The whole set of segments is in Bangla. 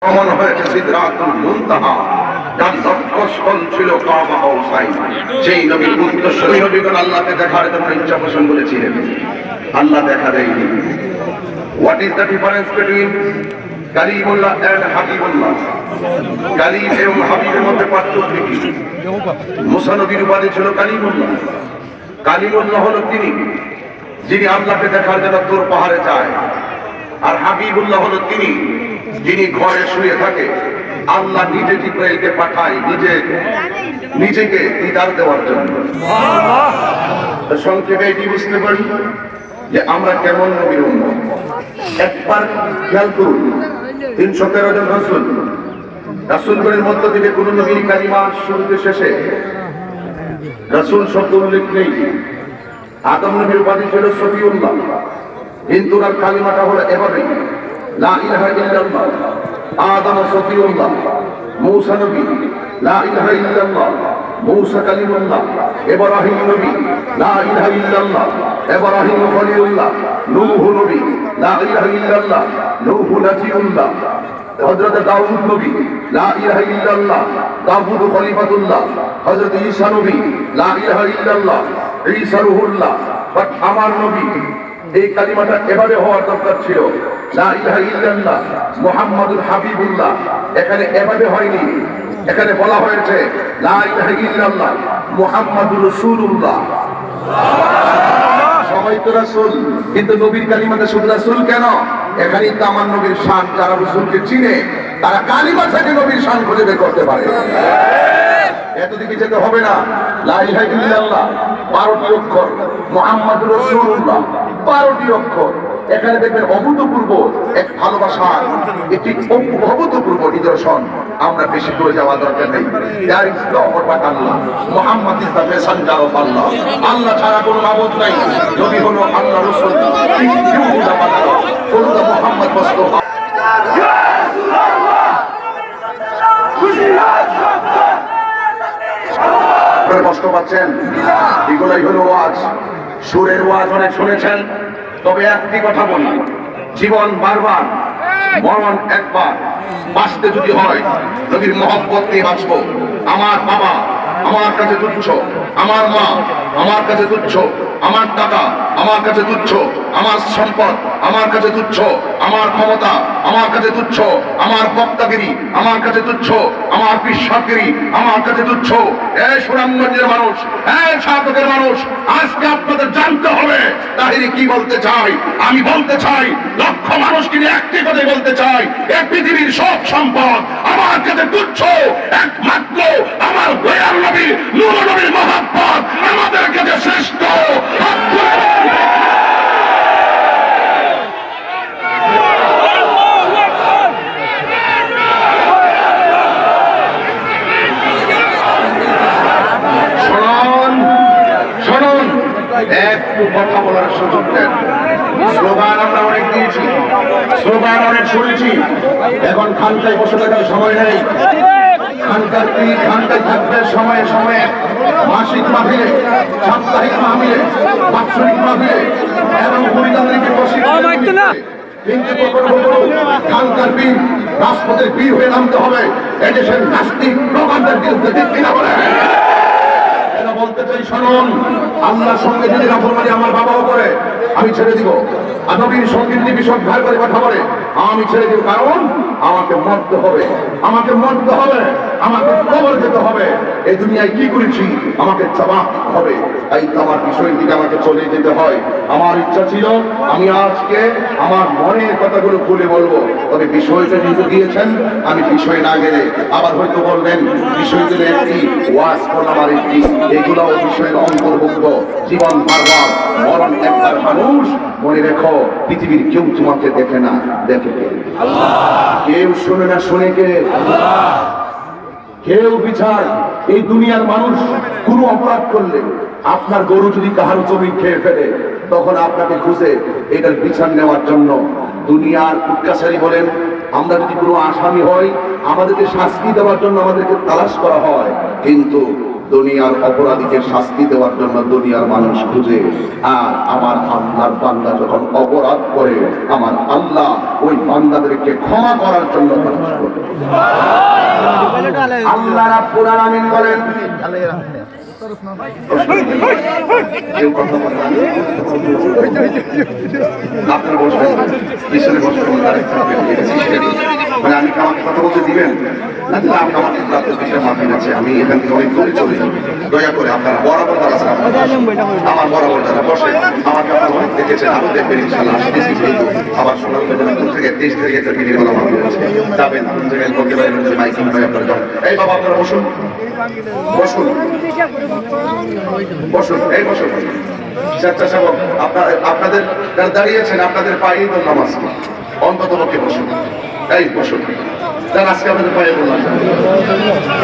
অমন হয়েছে সিদরাতুল মুনতাহা, যার লক্ষ্যস্থল ছিল কাবা কাউসাইন। সেই নবীর উদ্দেশ্যই নবীগণ আল্লাহকে দেখার জন্য ইচ্ছা পোষণ করেছিলেন, আল্লাহ দেখা দেয়নি। What is the difference between Kalimullah and Habibullah? Kalim এবং হাবিবের মধ্যে পার্থক্য কি? মুসা নবীর উপাধি ছিল কালিমুল্লাহ। কালিমুল্লাহ হলো তিনি যিনি আল্লাহকে দেখার জন্য তোর পাহাড়ে যায়, আর হাবিবুল্লাহ হলো তিনি যিনি ঘরে শুয়ে থাকে, আল্লাহ নিজে জিবরাইলকে পাঠায় নিজেকে দিদার দেওয়ার জন্য। সংক্ষেপে এটি বুঝতে পারি যে আমরা কেমন নবীর উম্মত। একবার খেয়াল করুন, 313 জন রাসূলগণের মধ্য থেকে কোন নবীর কালিমা শুরুতে শেষে রাসূল শব্দ উল্লেখ নেই। আদম নবীর উপাধি ছিল সফিউল্লাহ, কিন্তু তার কালিমাটা হলো এভাবেই, লা ইলাহা ইল্লাল্লাহ। আদম সফিউল্লাহ, মূসা নবী লা ইলাহা ইল্লাল্লাহ, মূসা কালিমুল্লাহ। ইব্রাহিম নবী লা ইলাহা ইল্লাল্লাহ, ইব্রাহিম খলিলুল্লাহ। নূহ নবী লা ইলাহা ইল্লাল্লাহ, নূহ নাজিউল্লাহ। হযরত দাউদ নবী লা ইলাহা ইল্লাল্লাহ, দাউদ খলিফাতুল্লাহ। হযরত ঈসা নবী লা ইলাহা ইল্লাল্লাহ, ঈসা রূহুল্লাহ। বাট আমার নবী এই কালিমাটা এভাবে হওয়ার দরকার ছিল, লা ইলাহা ইল্লাল্লাহ মুহাম্মাদুর হাবিবুল্লাহ। এখানে এভাবে হয়নি, এখানে বলা হয়েছে লা ইলাহা ইল্লাল্লাহ মুহাম্মাদুর রাসূলুল্লাহ। সবাই তো রাসূল, কিন্তু নবীর কালিমাতে শুধু রাসূল কেন? এখানেই তো আমার নবীর শান। যারা রাসূলকে চিনে তারা কালিমা থেকে নবীর শান খুঁজে বের করতে পারে। এতদিকে যেতে হবে না। লা ইলাহা ইল্লাল্লাহ 12টি অক্ষর, মুহাম্মাদুর রাসূলুল্লাহ 12টি অক্ষর। এখানে দেখবেন অভূতপূর্ব এক ভালোবাসা, একটি অভূতপূর্ব নিদর্শন। আমরা বেশি করে যাওয়া দরকার নেই। There is no or but Allah, Muhammad is the messenger of Allah. Allah ছাড়া কোনো মাবুদ নাই, নবী হলো আল্লাহ রাসূল। মুহাম্মদ মুস্তাফা কষ্ট পাচ্ছেন। এগুলাই হলো ওয়াজ। সুরের ওয়াজ অনেক শুনেছেন, তবে একটি কথা বলি, জীবন বারবার, মরণ একবার। বাঁচতে যদি হয় নবীর মহব্বত নিয়ে বাঁচবো। আমার বাবা আমার কাছে তুচ্ছ, আমার মা আমার কাছে তুচ্ছ, আমার টাকা আমার কাছে তুচ্ছ, আমার সম্পদ আমার কাছে তুচ্ছ, আমার ক্ষমতা আমার কাছে তুচ্ছ, আমার বক্তাগিরি আমার কাছে তুচ্ছ, আমার বিশ্বাসগিরি আমার কাছে তুচ্ছ। এই সুনামগঞ্জের মানুষ, এই শাহবাগের মানুষ, আজকে আপনাদের জানতে হবে তাহিরি কি বলতে চাই। আমি বলতে চাই, লক্ষ মানুষকে নিয়ে একটি কথাই বলতে চাই, এই পৃথিবীর সব সম্পদ আমার কাছে তুচ্ছ, একমাত্র আমার দয়াল নবী নূর নবীর মহব্বত আমাদের কাছে শ্রেষ্ঠ। শুনুন, একটু কথা বলার সুযোগ দেন। স্লোগান আমরা অনেক দিয়েছি, স্লোগান অনেক শুনেছি, এখন খানকায় বসে থাকার সময় নেই। খানকায় থাকবে সময়ে সময়ে, মাসিক মাহফিলে, সাপ্তাহিক মাহফিলে, বাৎসরিক মাহফিলে এবং পরিধানকে কিন্তু খানকার বীর রাজপথের বীর হয়ে নামতে হবে। এদেশের নাস্তিক প্রকারদের বিরুদ্ধে ঠিক কিনা বলে বলতে চাই। শুনুন, আল্লাহর সঙ্গে যদি নাফরমানি আমার বাবাও করে আমি ছেড়ে দিব, আর নবীর সঙ্গে যদি বিষয় ঘর করে কথা বলে আমি ছেড়ে দিব। কারণ আমাকে মরতে হবে, আমাকে মরতে হবে, আমাকে কবর যেতে হবে। এই দুনিয়ায় কি করেছি আমাকে জবাব দিতে হবে। তাই তো আমার বিষয়ের দিকে আমাকে চলে যেতে হয়। আমার ইচ্ছা ছিল আমি আজকে আমার মনের কথাগুলো খুলে বলবো, তবে বিষয়টা যেহেতু দিয়েছেন আমি বিষয় না গেলে আবার হয়তো বলবেন বিষয় দিলে একটি, ওয়াজ করলাম আর একটি। এগুলো বিষয়ের অন্তর্ভুক্ত। জীবন বারবার, মরণ একবার। মানুষ মনে রেখো, পৃথিবীর কেউ তোমাকে দেখে না, দেখে কে? কেউ শোনে না, শোনে কে? কেউ বিচার। এই দুনিয়ার মানুষ কোন অপরাধ করলে, আপনার গরু যদি কাহার জমি খেয়ে ফেলে, তখন আপনাকে খুঁজে এটার বিচার নেওয়ার জন্য দুনিয়ার কুটকাছারি বলেন। আমরা যদি কোনো আসামি হই, আমাদেরকে শাস্তি দেওয়ার জন্য আমাদেরকে তালাশ করা হয়। কিন্তু দুনিয়ার অপরাধীকে শাস্তি দেওয়ার জন্য দুনিয়ার মানুষ খুঁজে, আর আমার আল্লাহর বান্দা যখন অপরাধ করে আমার আল্লাহ ওই বান্দাদেরকে ক্ষমা করার জন্য মানুষ করে। আল্লাহ রাব্বুল আলামিন বলেন, কেউ কথা বলে না। আপনারা বসবেন, পিছনে বসবেন, মানে আমি আমাকে কথা বলতে দিবেন না? দিলে আমি আমাকে রাতের বিষয়ে মাফি আছে, আমি এখান থেকে অনেক দূরে চলে যাই। দয়া করে আপনারা বরাবর যারা আছেন, আমার বরাবর যারা বসে, আমাকে আপনারা অনেক দেখেছেন, আরো দেখবেন ইনশাআল্লাহ। আবার শোনার থেকে 23 থেকে একটা মিনিট বলা মাফি আছে, যাবেন কোন জায়গায় করতে পারেন, মাইকিং ভাই আপনারা যান। এই বাবা আপনারা বসুন, বসুন, বসুন, এই বসুন। স্বেচ্ছাসেবক আপনাদের যারা দাঁড়িয়েছেন আপনাদের পায়েই বললাম আজকে, অন্তত পক্ষে বসুন, এই বসুন। যারা আজকে আপনাদের পায়ে বললাম,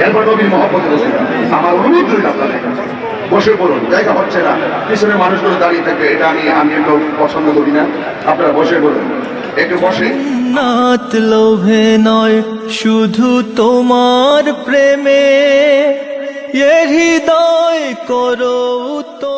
এরপর নবীর মহব্বতে বসুন। আমার অনুরোধ রইল আপনাদের কাছে, বসে পড়ুন, জায়গা হচ্ছে না, পিছনে মানুষগুলো দাঁড়িয়ে থাকবে, এটা আমি একটু পছন্দ করি না। আপনারা বসে পড়ুন, একটু বসে। নাত লোভে নয় শুধু তোমার প্রেমে, এ হৃদয় করো তো